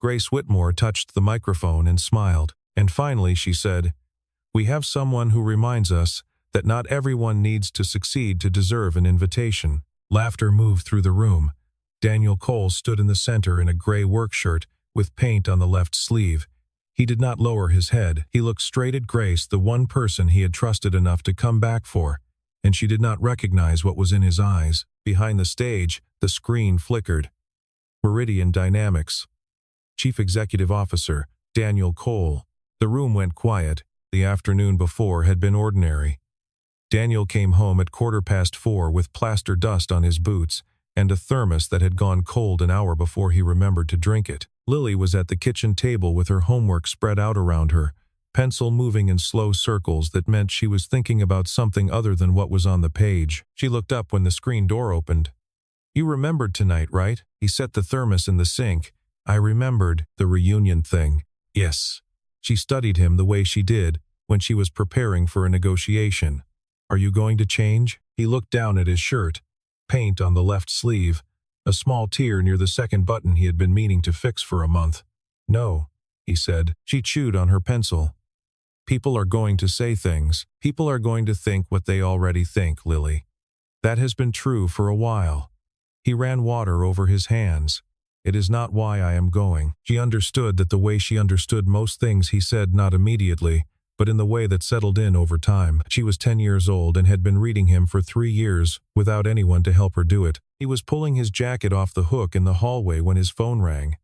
Grace Whitmore touched the microphone and smiled. And finally she said, "We have someone who reminds us that not everyone needs to succeed to deserve an invitation." Laughter moved through the room. Daniel Cole stood in the center in a gray work shirt with paint on the left sleeve. He did not lower his head. He looked straight at Grace, the one person he had trusted enough to come back for, and she did not recognize what was in his eyes. Behind the stage, the screen flickered. Meridian Dynamics. Chief Executive Officer, Daniel Cole. The room went quiet. The afternoon before had been ordinary. Daniel came home at 4:15 with plaster dust on his boots and a thermos that had gone cold an hour before he remembered to drink it. Lily was at the kitchen table with her homework spread out around her, pencil moving in slow circles that meant she was thinking about something other than what was on the page. She looked up when the screen door opened. "You remembered tonight, right?" He set the thermos in the sink. "I remembered the reunion thing." "Yes." She studied him the way she did when she was preparing for a negotiation. "Are you going to change?" He looked down at his shirt, paint on the left sleeve, a small tear near the second button he had been meaning to fix for a month. "No," he said. She chewed on her pencil. "People are going to say things. People are going to think what they already think, Lily. That has been true for a while." He ran water over his hands. "It is not why I am going." She understood that the way she understood most things he said, not immediately, but in the way that settled in over time. She was 10 years old and had been reading him for 3 years without anyone to help her do it. He was pulling his jacket off the hook in the hallway when his phone rang.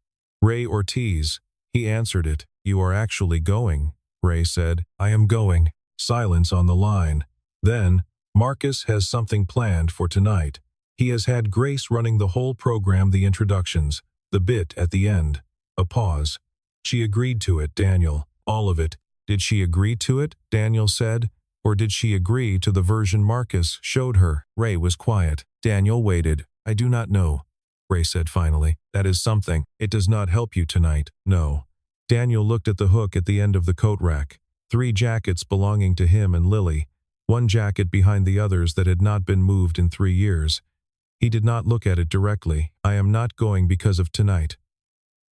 "Ray Ortiz." He answered it. "You are actually going," Ray said. "I am going." Silence on the line. Then, "Marcus has something planned for tonight. He has had Grace running the whole program, the introductions, the bit at the end." A pause. "She agreed to it, Daniel. All of it." "Did she agree to it?" Daniel said. "Or did she agree to the version Marcus showed her?" Ray was quiet. Daniel waited. "I do not know," Ray said finally. "That is something. It does not help you tonight." "No." Daniel looked at the hook at the end of the coat rack. 3 jackets belonging to him and Lily. 1 jacket behind the others that had not been moved in 3 years. He did not look at it directly. "I am not going because of tonight."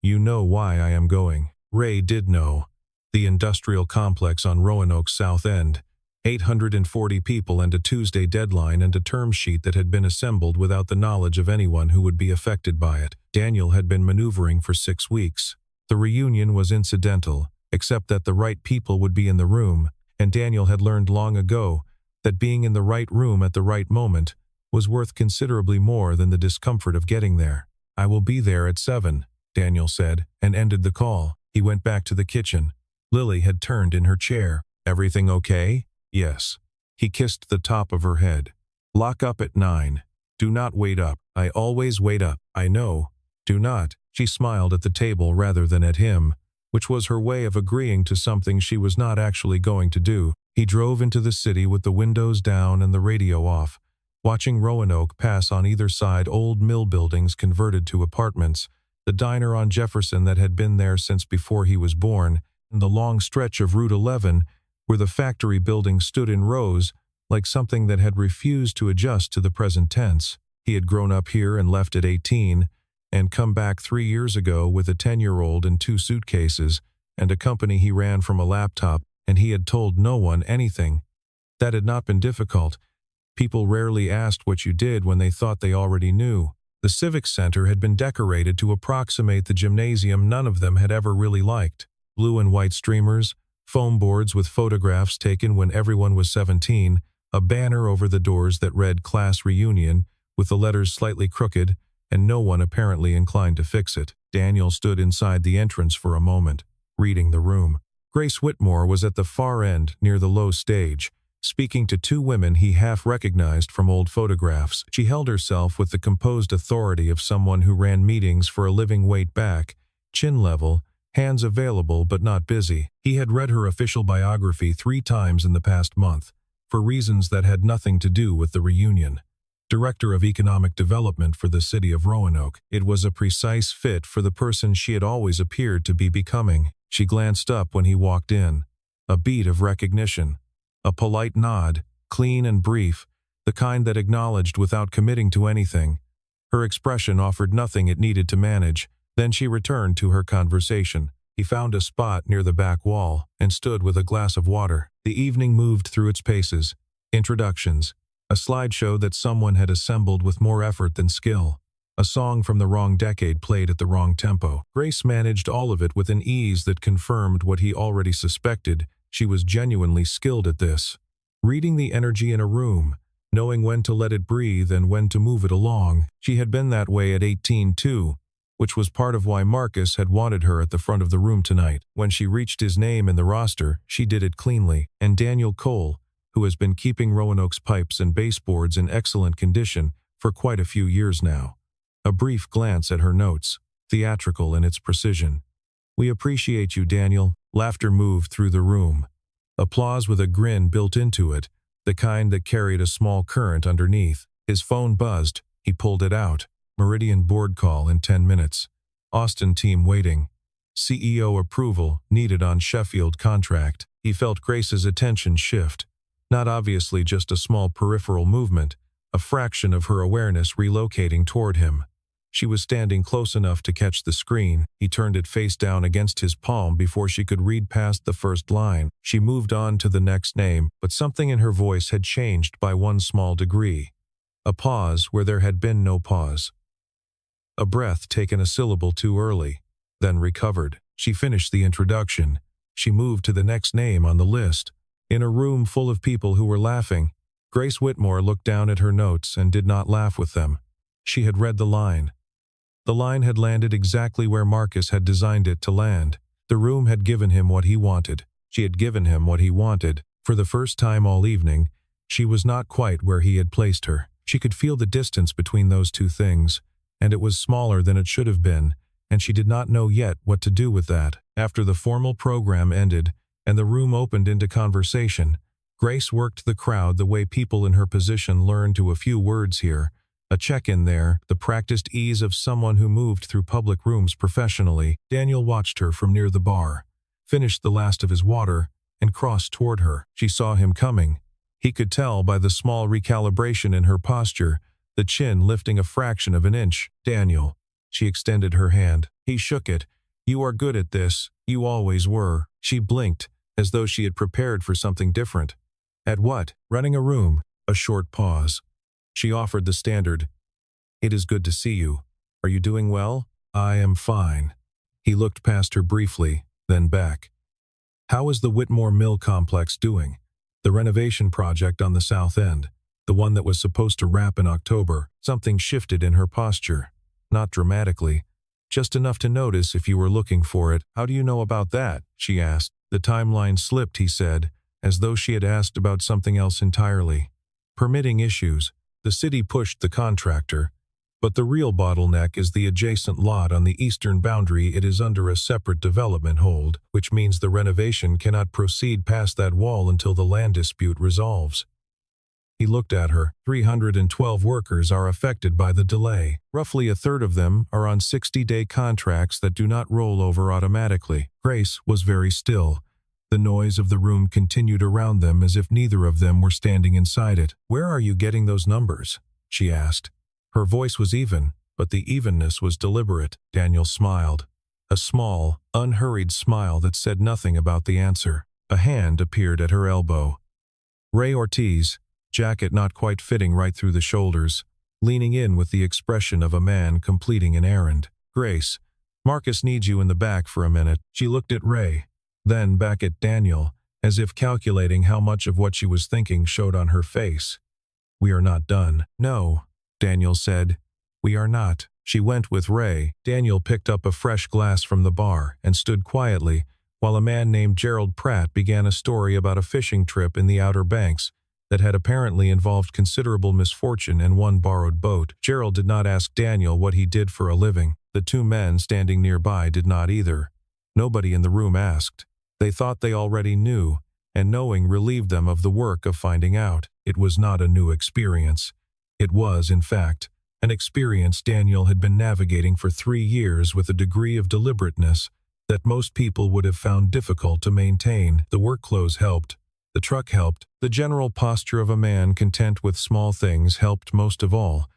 "You know why I am going." Ray did know. The industrial complex on Roanoke's South End. 840 people and a Tuesday deadline and a term sheet that had been assembled without the knowledge of anyone who would be affected by it. Daniel had been maneuvering for 6 weeks. The reunion was incidental, except that the right people would be in the room, and Daniel had learned long ago that being in the right room at the right moment was worth considerably more than the discomfort of getting there. "I will be there at 7, Daniel said, and ended the call. He went back to the kitchen. Lily had turned in her chair. "Everything okay?" "Yes." He kissed the top of her head. "Lock up at 9. Do not wait up." "I always wait up." "I know. Do not." She smiled at the table rather than at him, which was her way of agreeing to something she was not actually going to do. He drove into the city with the windows down and the radio off, watching Roanoke pass on either side old mill buildings converted to apartments, the diner on Jefferson that had been there since before he was born, and the long stretch of Route 11 where the factory buildings stood in rows like something that had refused to adjust to the present tense. He had grown up here and left at 18 and come back 3 years ago with a 10-year-old and 2 suitcases and a company he ran from a laptop, and he had told no one anything. That had not been difficult. People rarely asked what you did when they thought they already knew. The Civic Center had been decorated to approximate the gymnasium none of them had ever really liked. Blue and white streamers, foam boards with photographs taken when everyone was 17, a banner over the doors that read "Class Reunion," with the letters slightly crooked, and no one apparently inclined to fix it. Daniel stood inside the entrance for a moment, reading the room. Grace Whitmore was at the far end near the low stage, speaking to 2 women he half recognized from old photographs. She held herself with the composed authority of someone who ran meetings for a living, weight back, chin level, hands available but not busy. He had read her official biography 3 times in the past month, for reasons that had nothing to do with the reunion. Director of Economic Development for the city of Roanoke. It was a precise fit for the person she had always appeared to be becoming. She glanced up when he walked in. A beat of recognition. A polite nod, clean and brief, the kind that acknowledged without committing to anything. Her expression offered nothing it needed to manage, Then she returned to her conversation. He found a spot near the back wall and stood with a glass of water. The evening moved through its paces. Introductions. A slideshow that someone had assembled with more effort than skill. A song from the wrong decade played at the wrong tempo. Grace managed all of it with an ease that confirmed what he already suspected. She was genuinely skilled at this. Reading the energy in a room, knowing when to let it breathe and when to move it along. She had been that way at 18 too, which was part of why Marcus had wanted her at the front of the room tonight. When she reached his name in the roster, she did it cleanly. And Daniel Cole, who has been keeping Roanoke's pipes and baseboards in excellent condition for quite a few years now. A brief glance at her notes, theatrical in its precision. "We appreciate you, Daniel." Laughter moved through the room. Applause with a grin built into it, the kind that carried a small current underneath. His phone buzzed. He pulled it out. Meridian board call in 10 minutes. Austin team waiting. CEO approval needed on Sheffield contract. He felt Grace's attention shift. Not obviously just a small peripheral movement, a fraction of her awareness relocating toward him. She was standing close enough to catch the screen. He turned it face down against his palm before she could read past the first line. She moved on to the next name, but something in her voice had changed by one small degree. A pause where there had been no pause. A breath taken a syllable too early, then recovered. She finished the introduction. She moved to the next name on the list. In a room full of people who were laughing, Grace Whitmore looked down at her notes and did not laugh with them. She had read the line. The line had landed exactly where Marcus had designed it to land. The room had given him what he wanted. She had given him what he wanted. For the first time all evening, she was not quite where he had placed her. She could feel the distance between those two things, and it was smaller than it should have been, and she did not know yet what to do with that. After the formal program ended, and the room opened into conversation, Grace worked the crowd the way people in her position learn to a few words here. A check-in there, the practiced ease of someone who moved through public rooms professionally. Daniel watched her from near the bar, finished the last of his water, and crossed toward her. She saw him coming. He could tell by the small recalibration in her posture, the chin lifting a fraction of an inch. "Daniel." She extended her hand. He shook it. "You are good at this. You always were." She blinked, as though she had prepared for something different. "At what?" "Running a room." A short pause. She offered the standard. "It is good to see you. Are you doing well?" "I am fine." He looked past her briefly, then back. "How is the Whitmore Mill complex doing? The renovation project on the south end, the one that was supposed to wrap in October." Something shifted in her posture. Not dramatically, just enough to notice if you were looking for it. "How do you know about that?" she asked. The timeline slipped, he said, as though she had asked about something else entirely. "Permitting issues. The city pushed the contractor, but the real bottleneck is the adjacent lot on the eastern boundary. It is under a separate development hold, which means the renovation cannot proceed past that wall until the land dispute resolves." He looked at her. 312 workers are affected by the delay. Roughly a third of them are on 60-day contracts that do not roll over automatically. Grace was very still. The noise of the room continued around them as if neither of them were standing inside it. "Where are you getting those numbers?" she asked. Her voice was even, but the evenness was deliberate. Daniel smiled. A small, unhurried smile that said nothing about the answer. A hand appeared at her elbow. Ray Ortiz, jacket not quite fitting right through the shoulders, leaning in with the expression of a man completing an errand. "Grace, Marcus needs you in the back for a minute." She looked at Ray, then back at Daniel, as if calculating how much of what she was thinking showed on her face. "We are not done." "No," Daniel said. "We are not." She went with Ray. Daniel picked up a fresh glass from the bar and stood quietly while a man named Gerald Pratt began a story about a fishing trip in the Outer Banks that had apparently involved considerable misfortune and one borrowed boat. Gerald did not ask Daniel what he did for a living. The two men standing nearby did not either. Nobody in the room asked. They thought they already knew, and knowing relieved them of the work of finding out. It was not a new experience. It was, in fact, an experience Daniel had been navigating for 3 years with a degree of deliberateness that most people would have found difficult to maintain. The work clothes helped. The truck helped. The general posture of a man content with small things helped most of all,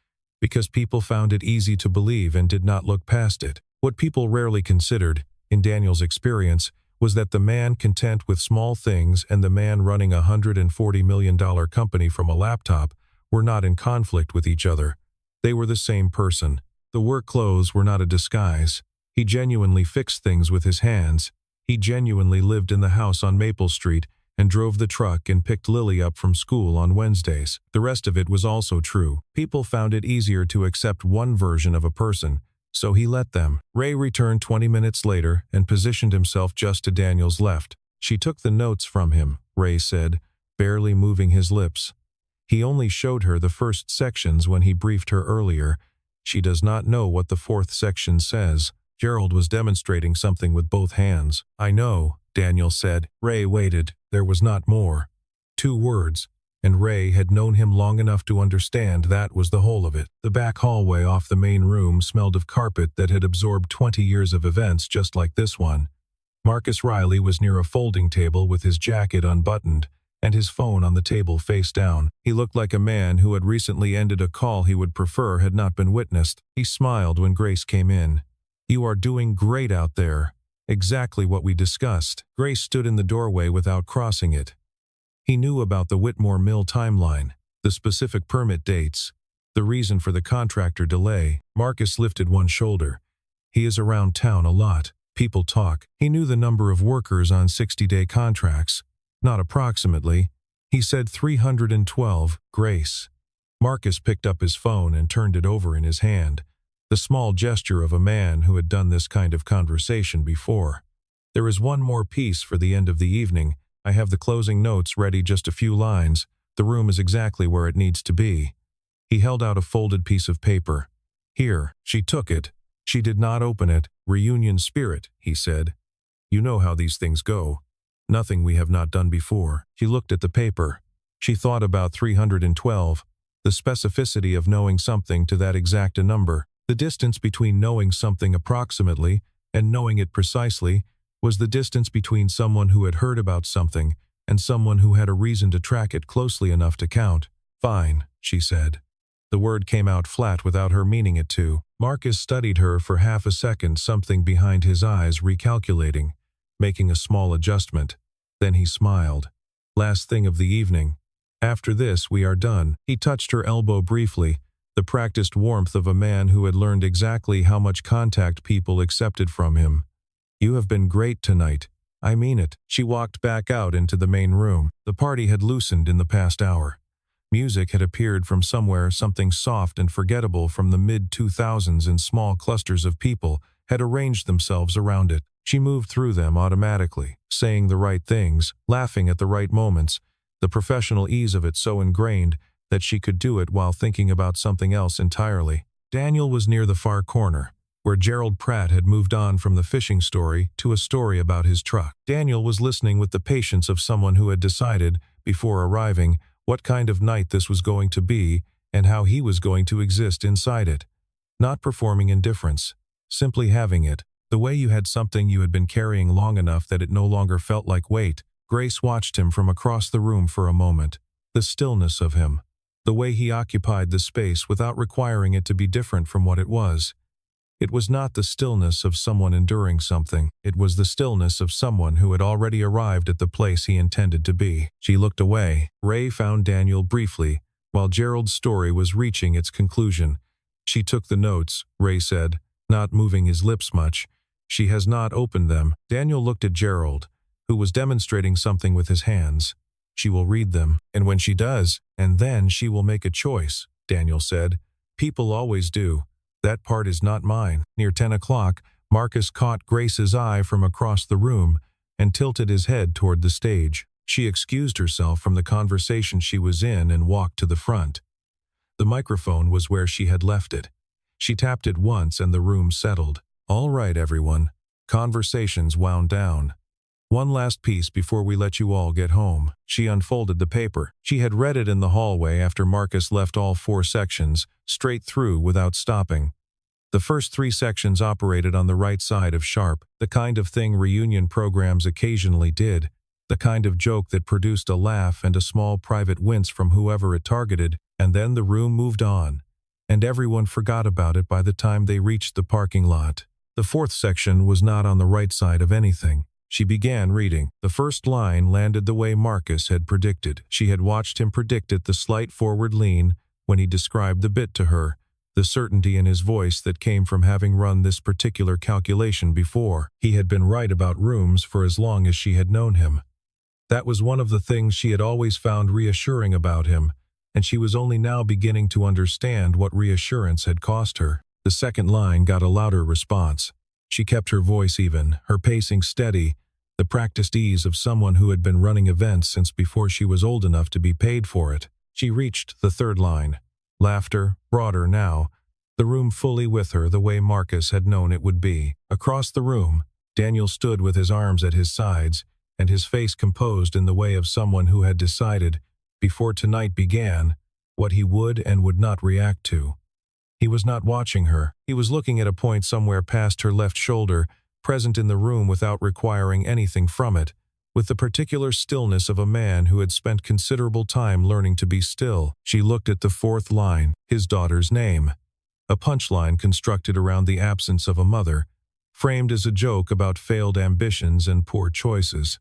because people found it easy to believe and did not look past it. What people rarely considered, in Daniel's experience, was that the man content with small things and the man running a $140 million company from a laptop were not in conflict with each other. They were the same person. The work clothes were not a disguise. He genuinely fixed things with his hands. He genuinely lived in the house on Maple Street and drove the truck and picked Lily up from school on Wednesdays. The rest of it was also true. People found it easier to accept one version of a person, so he let them. Ray returned 20 minutes later and positioned himself just to Daniel's left. She took the notes from him, Ray said, barely moving his lips. He only showed her the first sections when he briefed her earlier. She does not know what the fourth section says. Gerald was demonstrating something with both hands. I know, Daniel said. Ray waited. There was not more. 2 words, and Ray had known him long enough to understand that was the whole of it. The back hallway off the main room smelled of carpet that had absorbed 20 years of events just like this one. Marcus Riley was near a folding table with his jacket unbuttoned and his phone on the table face down. He looked like a man who had recently ended a call he would prefer had not been witnessed. He smiled when Grace came in. You are doing great out there. Exactly what we discussed. Grace stood in the doorway without crossing it. He knew about the Whitmore Mill timeline, the specific permit dates, the reason for the contractor delay. Marcus lifted one shoulder. He is around town a lot. People talk. He knew the number of workers on 60-day contracts. Not approximately. He said 312. Grace. Marcus picked up his phone and turned it over in his hand. The small gesture of a man who had done this kind of conversation before. There is one more piece for the end of the evening. I have the closing notes ready, just a few lines. The room is exactly where it needs to be. He held out a folded piece of paper. Here. She took it. She did not open it. Reunion spirit, he said. You know how these things go. Nothing we have not done before. She looked at the paper. She thought about 312. The specificity of knowing something to that exact a number. The distance between knowing something approximately and knowing it precisely was the distance between someone who had heard about something and someone who had a reason to track it closely enough to count. Fine, she said. The word came out flat without her meaning it to. Marcus studied her for half a second, something behind his eyes recalculating, making a small adjustment. Then he smiled. Last thing of the evening. After this we are done. He touched her elbow briefly, the practiced warmth of a man who had learned exactly how much contact people accepted from him. You have been great tonight. I mean it. She walked back out into the main room. The party had loosened in the past hour. Music had appeared from somewhere, something soft and forgettable from the mid-2000s, and small clusters of people had arranged themselves around it. She moved through them automatically, saying the right things, laughing at the right moments, the professional ease of it so ingrained that she could do it while thinking about something else entirely. Daniel was near the far corner, where Gerald Pratt had moved on from the fishing story to a story about his truck. Daniel was listening with the patience of someone who had decided, before arriving, what kind of night this was going to be and how he was going to exist inside it. Not performing indifference, simply having it, the way you had something you had been carrying long enough that it no longer felt like weight. Grace watched him from across the room for a moment. The stillness of him. The way he occupied the space without requiring it to be different from what it was. It was not the stillness of someone enduring something. It was the stillness of someone who had already arrived at the place he intended to be. She looked away. Ray found Daniel briefly, while Gerald's story was reaching its conclusion. She took the notes, Ray said, not moving his lips much. She has not opened them. Daniel looked at Gerald, who was demonstrating something with his hands. She will read them, and when she does, and then she will make a choice, Daniel said. People always do. That part is not mine. Near 10 o'clock, Marcus caught Grace's eye from across the room and tilted his head toward the stage. She excused herself from the conversation she was in and walked to the front. The microphone was where she had left it. She tapped it once and the room settled. All right, everyone. Conversations wound down. One last piece before we let you all get home. She unfolded the paper. She had read it in the hallway after Marcus left all 4 sections, straight through without stopping. The first 3 sections operated on the right side of sharp, the kind of thing reunion programs occasionally did, the kind of joke that produced a laugh and a small private wince from whoever it targeted, and then the room moved on, and everyone forgot about it by the time they reached the parking lot. The fourth section was not on the right side of anything. She began reading. The first line landed the way Marcus had predicted. She had watched him predict it, the slight forward lean when he described the bit to her, the certainty in his voice that came from having run this particular calculation before. He had been right about rooms for as long as she had known him. That was one of the things she had always found reassuring about him, and she was only now beginning to understand what reassurance had cost her. The second line got a louder response. She kept her voice even, her pacing steady, the practiced ease of someone who had been running events since before she was old enough to be paid for it. She reached the third line. Laughter, broader now, the room fully with her the way Marcus had known it would be. Across the room, Daniel stood with his arms at his sides, and his face composed in the way of someone who had decided, before tonight began, what he would and would not react to. He was not watching her. He was looking at a point somewhere past her left shoulder, present in the room without requiring anything from it, with the particular stillness of a man who had spent considerable time learning to be still. She looked at the fourth line, his daughter's name, a punchline constructed around the absence of a mother, framed as a joke about failed ambitions and poor choices.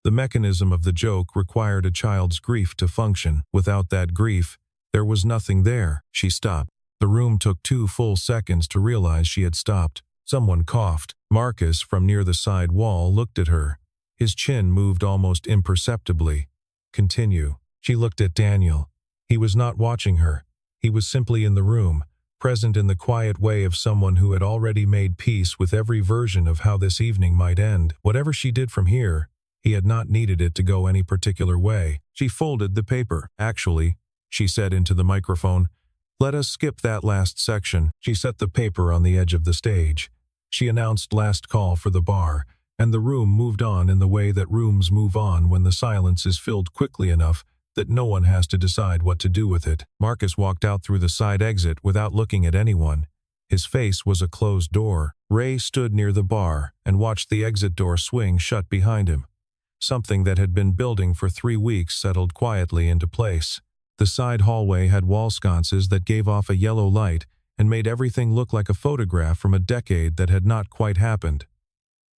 The mechanism of the joke required a child's grief to function. Without that grief, there was nothing there. She stopped. The room took 2 full seconds to realize she had stopped. Someone coughed. Marcus, from near the side wall, looked at her. His chin moved almost imperceptibly. Continue. She looked at Daniel. He was not watching her. He was simply in the room, present in the quiet way of someone who had already made peace with every version of how this evening might end. Whatever she did from here, he had not needed it to go any particular way. She folded the paper. Actually, she said into the microphone, let us skip that last section. She set the paper on the edge of the stage. She announced last call for the bar, and the room moved on in the way that rooms move on when the silence is filled quickly enough that no one has to decide what to do with it. Marcus walked out through the side exit without looking at anyone. His face was a closed door. Ray stood near the bar and watched the exit door swing shut behind him. Something that had been building for 3 weeks settled quietly into place. The side hallway had wall sconces that gave off a yellow light and made everything look like a photograph from a decade that had not quite happened.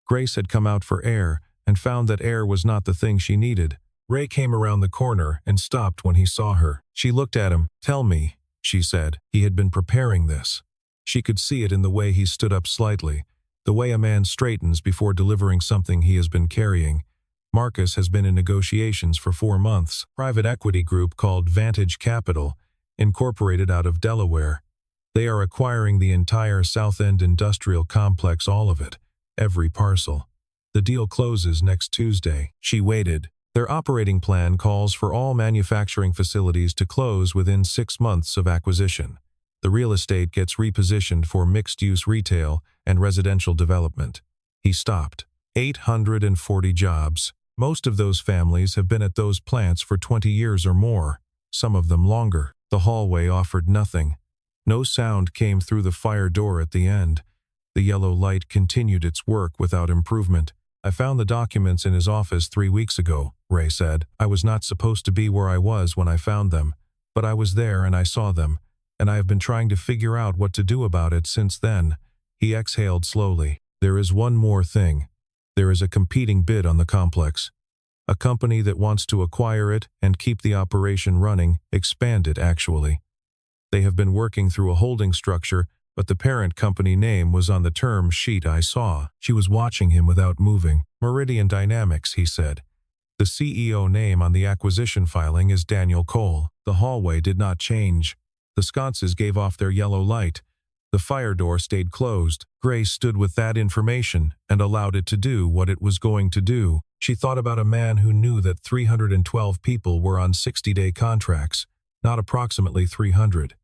Grace had come out for air and found that air was not the thing she needed. Ray came around the corner and stopped when he saw her. She looked at him. Tell me, she said. He had been preparing this. She could see it in the way he stood up slightly, the way a man straightens before delivering something he has been carrying. Marcus has been in negotiations for 4 months. Private equity group called Vantage Capital, incorporated out of Delaware. They are acquiring the entire South End industrial complex, all of it, every parcel. The deal closes next Tuesday. She waited. Their operating plan calls for all manufacturing facilities to close within 6 months of acquisition. The real estate gets repositioned for mixed-use retail and residential development. He stopped. 840 jobs. Most of those families have been at those plants for 20 years or more, some of them longer. The hallway offered nothing. No sound came through the fire door at the end. The yellow light continued its work without improvement. I found the documents in his office 3 weeks ago, Ray said. I was not supposed to be where I was when I found them, but I was there and I saw them, and I have been trying to figure out what to do about it since then. He exhaled slowly. There is one more thing. There is a competing bid on the complex. A company that wants to acquire it and keep the operation running, expand it actually. They have been working through a holding structure, but the parent company name was on the term sheet I saw. She was watching him without moving. Meridian Dynamics, he said. The CEO name on the acquisition filing is Daniel Cole. The hallway did not change. The sconces gave off their yellow light. The fire door stayed closed. Grace stood with that information and allowed it to do what it was going to do. She thought about a man who knew that 312 people were on 60-day contracts, not approximately 300.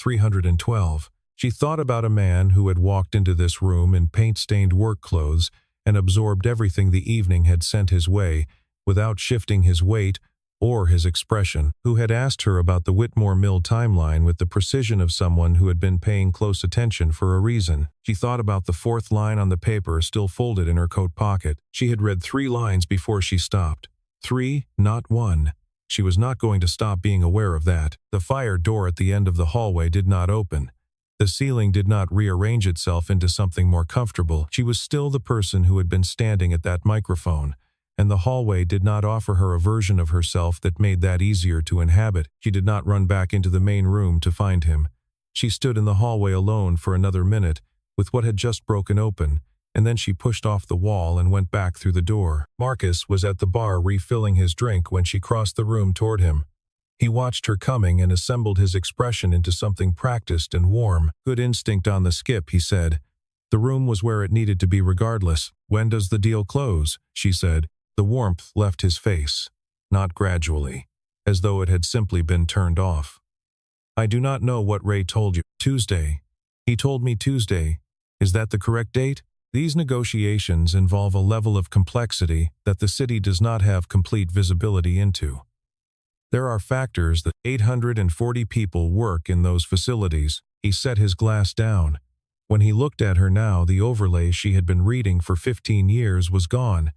312. She thought about a man who had walked into this room in paint-stained work clothes and absorbed everything the evening had sent his way, without shifting his weight or his expression, who had asked her about the Whitmore Mill timeline with the precision of someone who had been paying close attention for a reason. She thought about the fourth line on the paper still folded in her coat pocket. She had read 3 lines before she stopped. 3, not 1. She was not going to stop being aware of that. The fire door at the end of the hallway did not open. The ceiling did not rearrange itself into something more comfortable. She was still the person who had been standing at that microphone, and the hallway did not offer her a version of herself that made that easier to inhabit. She did not run back into the main room to find him. She stood in the hallway alone for another minute, with what had just broken open, and then she pushed off the wall and went back through the door. Marcus was at the bar refilling his drink when she crossed the room toward him. He watched her coming and assembled his expression into something practiced and warm. "Good instinct on the skip," he said. The room was where it needed to be regardless. "When does the deal close?" she said. The warmth left his face, not gradually, as though it had simply been turned off. "I do not know what Ray told you." "Tuesday. He told me Tuesday. Is that the correct date?" These negotiations involve a level of complexity that the city does not have complete visibility into. There are factors that 840 people work in those facilities. He set his glass down. When he looked at her now, the overlay she had been reading for 15 years was gone,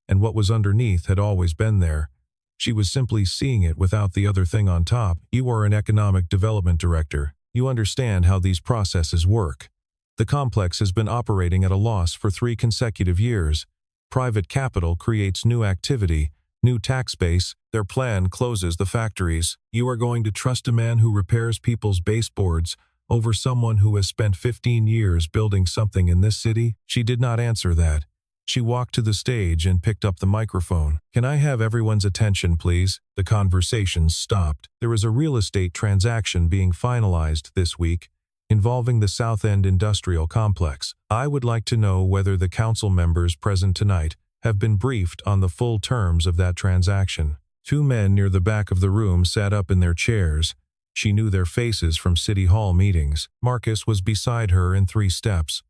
and what was underneath had always been there. She was simply seeing it without the other thing on top. "You are an economic development director. You understand how these processes work. The complex has been operating at a loss for 3 consecutive years. Private capital creates new activity, new tax base. Their plan closes the factories. You are going to trust a man who repairs people's baseboards over someone who has spent 15 years building something in this city?" She did not answer that. She walked to the stage and picked up the microphone. "Can I have everyone's attention, please?" The conversation stopped. There was a real estate transaction being finalized this week, involving the South End Industrial Complex. I would like to know whether the council members present tonight have been briefed on the full terms of that transaction. 2 men near the back of the room sat up in their chairs. She knew their faces from City Hall meetings. Marcus was beside her in 3 steps.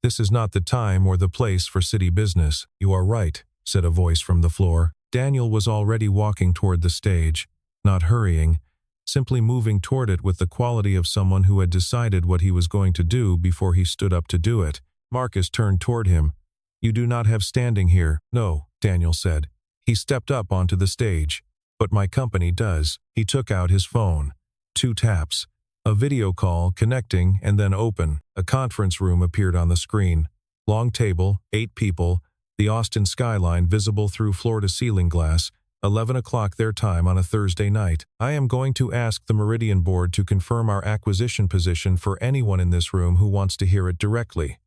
"This is not the time or the place for city business." "You are right," said a voice from the floor. Daniel was already walking toward the stage, not hurrying, simply moving toward it with the quality of someone who had decided what he was going to do before he stood up to do it. Marcus turned toward him. "You do not have standing here." "No," Daniel said. He stepped up onto the stage. "But my company does." He took out his phone. 2 taps. A video call connecting and then open. A conference room appeared on the screen. Long table, 8 people, the Austin skyline visible through floor-to-ceiling glass. 11 o'clock their time on a Thursday night. "I am going to ask the Meridian Board to confirm our acquisition position for anyone in this room who wants to hear it directly."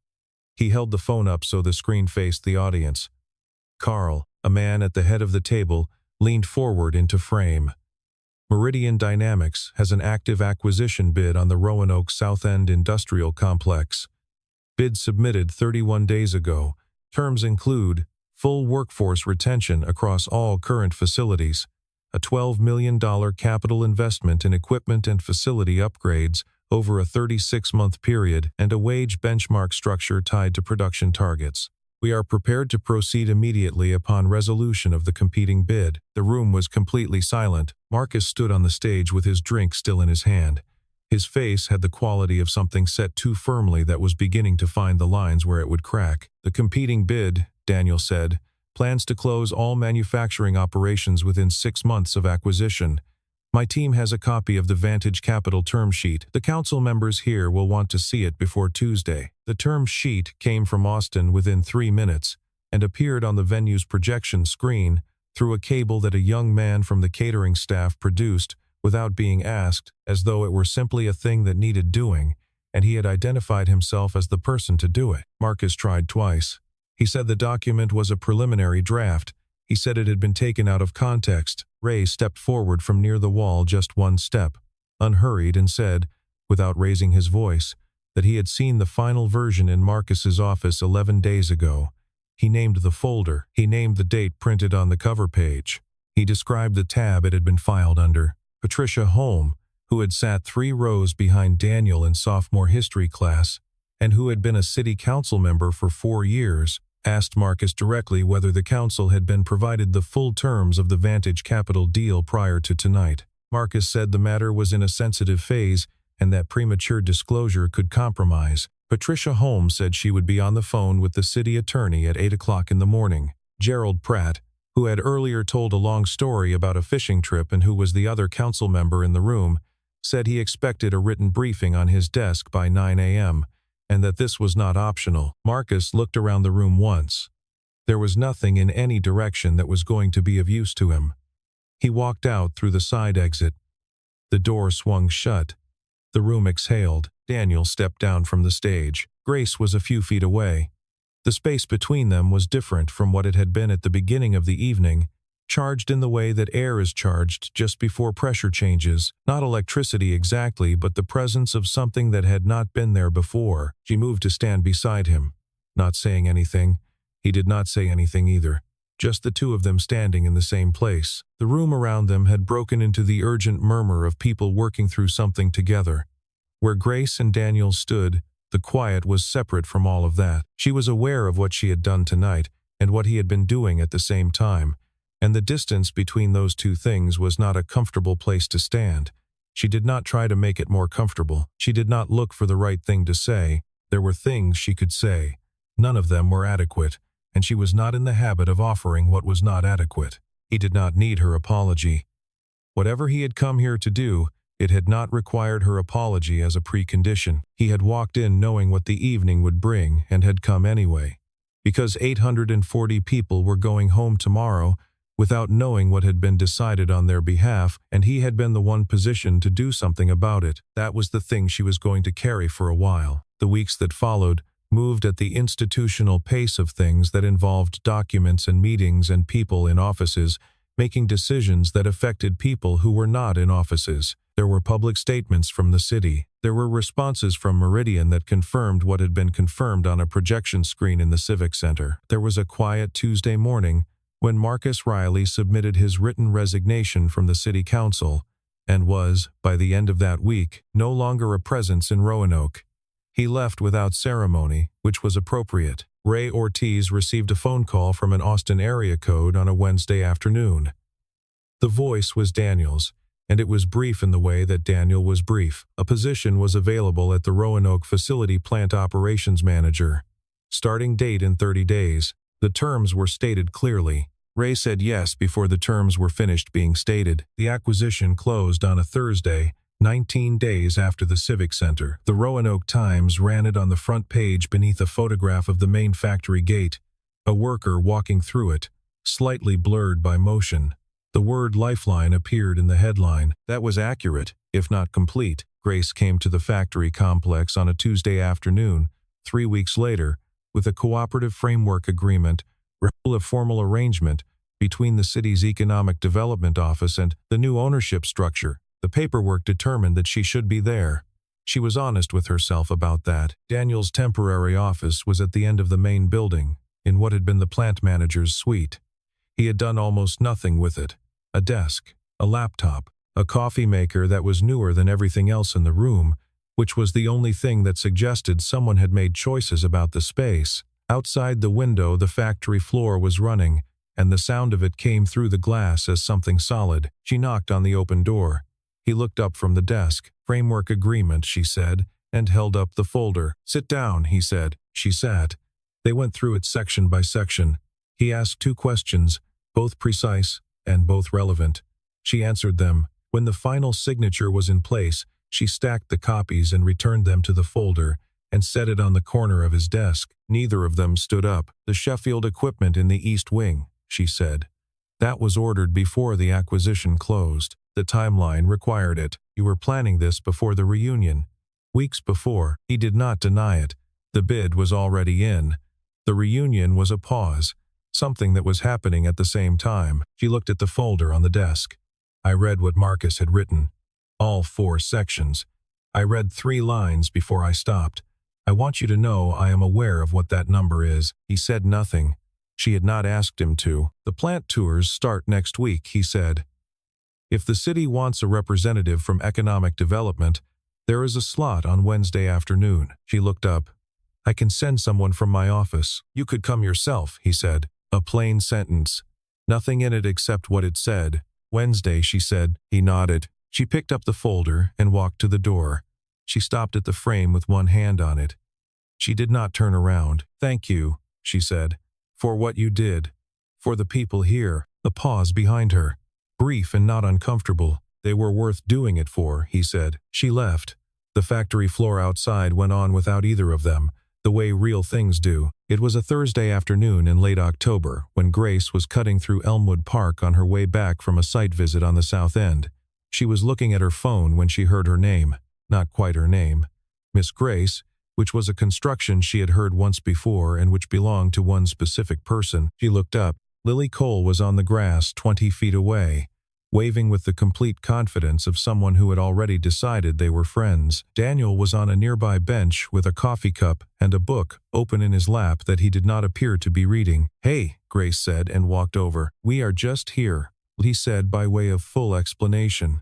He held the phone up so the screen faced the audience. Carl, a man at the head of the table, leaned forward into frame. "Meridian Dynamics has an active acquisition bid on the Roanoke South End Industrial Complex. Bid submitted 31 days ago. Terms include full workforce retention across all current facilities, a $12 million capital investment in equipment and facility upgrades over a 36-month period, and a wage benchmark structure tied to production targets. We are prepared to proceed immediately upon resolution of the competing bid." The room was completely silent. Marcus stood on the stage with his drink still in his hand. His face had the quality of something set too firmly that was beginning to find the lines where it would crack. "The competing bid," Daniel said, "plans to close all manufacturing operations within 6 months of acquisition. My team has a copy of the Vantage Capital term sheet. The council members here will want to see it before Tuesday." The term sheet came from Austin within 3 minutes and appeared on the venue's projection screen through a cable that a young man from the catering staff produced without being asked, as though it were simply a thing that needed doing, and he had identified himself as the person to do it. Marcus tried twice. He said the document was a preliminary draft. He said it had been taken out of context. Ray stepped forward from near the wall just 1 step, unhurried, and said, without raising his voice, that he had seen the final version in Marcus's office 11 days ago. He named the folder. He named the date printed on the cover page. He described the tab it had been filed under. Patricia Holm, who had sat 3 rows behind Daniel in sophomore history class, and who had been a city council member for 4 years, asked Marcus directly whether the council had been provided the full terms of the Vantage Capital deal prior to tonight. Marcus said the matter was in a sensitive phase and that premature disclosure could compromise. Patricia Holmes said she would be on the phone with the city attorney at 8 o'clock in the morning. Gerald Pratt, who had earlier told a long story about a fishing trip and who was the other council member in the room, said he expected a written briefing on his desk by 9 a.m., and that this was not optional. Marcus looked around the room once. There was nothing in any direction that was going to be of use to him. He walked out through the side exit. The door swung shut. The room exhaled. Daniel stepped down from the stage. Grace was a few feet away. The space between them was different from what it had been at the beginning of the evening, charged in the way that air is charged just before pressure changes. Not electricity exactly, but the presence of something that had not been there before. She moved to stand beside him, not saying anything. He did not say anything either. Just the two of them standing in the same place. The room around them had broken into the urgent murmur of people working through something together. Where Grace and Daniel stood, the quiet was separate from all of that. She was aware of what she had done tonight and what he had been doing at the same time, and the distance between those two things was not a comfortable place to stand. She did not try to make it more comfortable. She did not look for the right thing to say. There were things she could say. None of them were adequate, and she was not in the habit of offering what was not adequate. He did not need her apology. Whatever he had come here to do, it had not required her apology as a precondition. He had walked in knowing what the evening would bring and had come anyway. Because 840 people were going home tomorrow without knowing what had been decided on their behalf, and he had been the one positioned to do something about it. That was the thing she was going to carry for a while. The weeks that followed moved at the institutional pace of things that involved documents and meetings and people in offices, making decisions that affected people who were not in offices. There were public statements from the city. There were responses from Meridian that confirmed what had been confirmed on a projection screen in the Civic Center. There was a quiet Tuesday morning when Marcus Riley submitted his written resignation from the city council and was, by the end of that week, no longer a presence in Roanoke. He left without ceremony, which was appropriate. Ray Ortiz received a phone call from an Austin area code on a Wednesday afternoon. The voice was Daniel's, and it was brief in the way that Daniel was brief. A position was available at the Roanoke facility plant operations manager. Starting date in 30 days. The terms were stated clearly. Ray said yes before the terms were finished being stated. The acquisition closed on a Thursday, 19 days after the Civic Center. The Roanoke Times ran it on the front page beneath a photograph of the main factory gate, a worker walking through it, slightly blurred by motion. The word lifeline appeared in the headline. That was accurate, if not complete. Grace came to the factory complex on a Tuesday afternoon, 3 weeks later, with a cooperative framework agreement, a formal arrangement between the city's economic development office and the new ownership structure. The paperwork determined that she should be there. She was honest with herself about that. Daniel's temporary office was at the end of the main building, in what had been the plant manager's suite. He had done almost nothing with it. A desk, a laptop, a coffee maker that was newer than everything else in the room, which was the only thing that suggested someone had made choices about the space. Outside the window, the factory floor was running, and the sound of it came through the glass as something solid. She knocked on the open door. He looked up from the desk. Framework agreement, she said, and held up the folder. Sit down, he said. She sat. They went through it section by section. He asked 2 questions, both precise and both relevant. She answered them. When the final signature was in place, she stacked the copies and returned them to the folder and set it on the corner of his desk. Neither of them stood up. The Sheffield equipment in the East Wing, she said. That was ordered before the acquisition closed. The timeline required it. You were planning this before the reunion. Weeks before. He did not deny it. The bid was already in. The reunion was a pause. Something that was happening at the same time. She looked at the folder on the desk. I read what Marcus had written. All 4 sections. I read 3 lines before I stopped. I want you to know I am aware of what that number is. He said nothing. She had not asked him to. The plant tours start next week, he said. If the city wants a representative from economic development, there is a slot on Wednesday afternoon. She looked up. I can send someone from my office. You could come yourself, he said. A plain sentence. Nothing in it except what it said. Wednesday, she said. He nodded. She picked up the folder and walked to the door. She stopped at the frame with one hand on it. She did not turn around. Thank you, she said, for what you did. For the people here. A pause behind her. Brief and not uncomfortable. They were worth doing it for, he said. She left. The factory floor outside went on without either of them, the way real things do. It was a Thursday afternoon in late October when Grace was cutting through Elmwood Park on her way back from a site visit on the South End. She was looking at her phone when she heard her name. Not quite her name. Miss Grace, which was a construction she had heard once before and which belonged to one specific person. She looked up. Lily Cole was on the grass 20 feet away, waving with the complete confidence of someone who had already decided they were friends. Daniel was on a nearby bench with a coffee cup and a book open in his lap that he did not appear to be reading. "Hey," Grace said and walked over. "We are just here," he said by way of full explanation.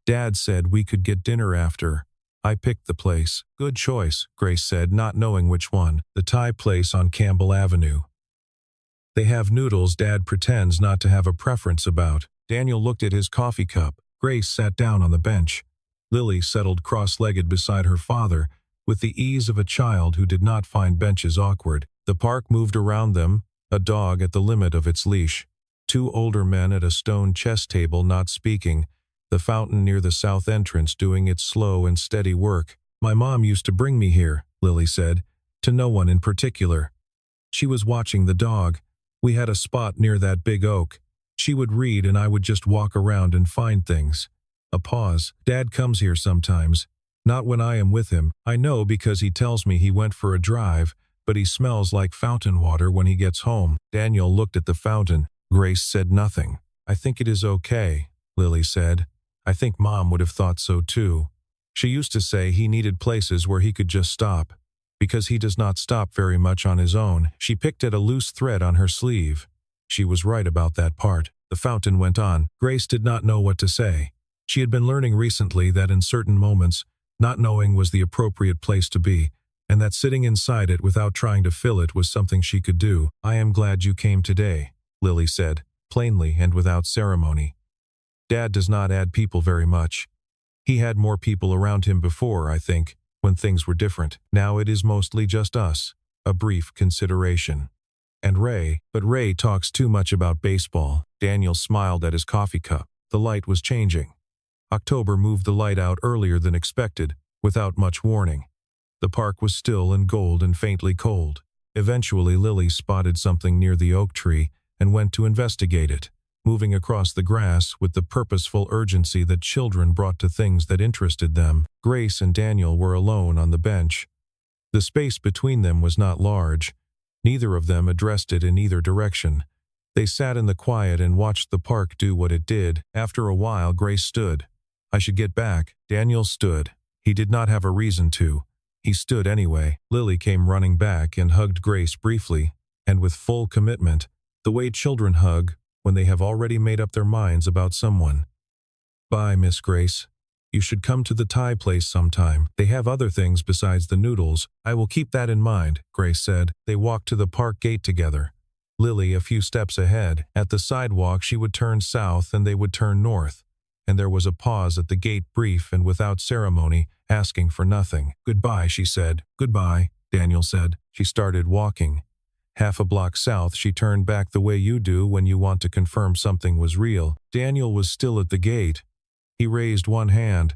"Dad said we could get dinner after. I picked the place." "Good choice," Grace said, not knowing which one. "The Thai place on Campbell Avenue. They have noodles Dad pretends not to have a preference about." Daniel looked at his coffee cup. Grace sat down on the bench. Lily settled cross-legged beside her father, with the ease of a child who did not find benches awkward. The park moved around them, a dog at the limit of its leash. Two older men at a stone chess table not speaking, the fountain near the south entrance doing its slow and steady work. "My mom used to bring me here," Lily said, "to no one in particular. She was watching the dog. We had a spot near that big oak. She would read and I would just walk around and find things." A pause. "Dad comes here sometimes. Not when I am with him. I know because he tells me he went for a drive, but he smells like fountain water when he gets home." Daniel looked at the fountain. Grace said nothing. "I think it is okay," Lily said. "I think Mom would have thought so too. She used to say he needed places where he could just stop, because he does not stop very much on his own." She picked at a loose thread on her sleeve. She was right about that part. The fountain went on. Grace did not know what to say. She had been learning recently that in certain moments, not knowing was the appropriate place to be, and that sitting inside it without trying to fill it was something she could do. "I am glad you came today," Lily said, plainly and without ceremony. "Dad does not add people very much. He had more people around him before, I think, when things were different. Now it is mostly just us." A brief consideration. "And Ray, but Ray talks too much about baseball." Daniel smiled at his coffee cup. The light was changing. October moved the light out earlier than expected, without much warning. The park was still and gold and faintly cold. Eventually Lily spotted something near the oak tree and went to investigate it, moving across the grass with the purposeful urgency that children brought to things that interested them. Grace and Daniel were alone on the bench. The space between them was not large. Neither of them addressed it in either direction. They sat in the quiet and watched the park do what it did. After a while Grace stood. "I should get back." Daniel stood. He did not have a reason to. He stood anyway. Lily came running back and hugged Grace briefly, and with full commitment, the way children hug when they have already made up their minds about someone. "Bye, Miss Grace. You should come to the Thai place sometime. They have other things besides the noodles." "I will keep that in mind," Grace said. They walked to the park gate together. Lily a few steps ahead. At the sidewalk she would turn south and they would turn north. And there was a pause at the gate, brief and without ceremony, asking for nothing. "Goodbye," she said. "Goodbye," Daniel said. She started walking. Half a block south she turned back the way you do when you want to confirm something was real. Daniel was still at the gate. He raised one hand,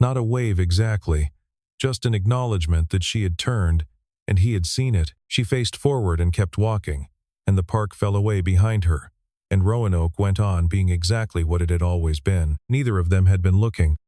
not a wave exactly, just an acknowledgement that she had turned, and he had seen it. She faced forward and kept walking, and the park fell away behind her, and Roanoke went on being exactly what it had always been. Neither of them had been looking.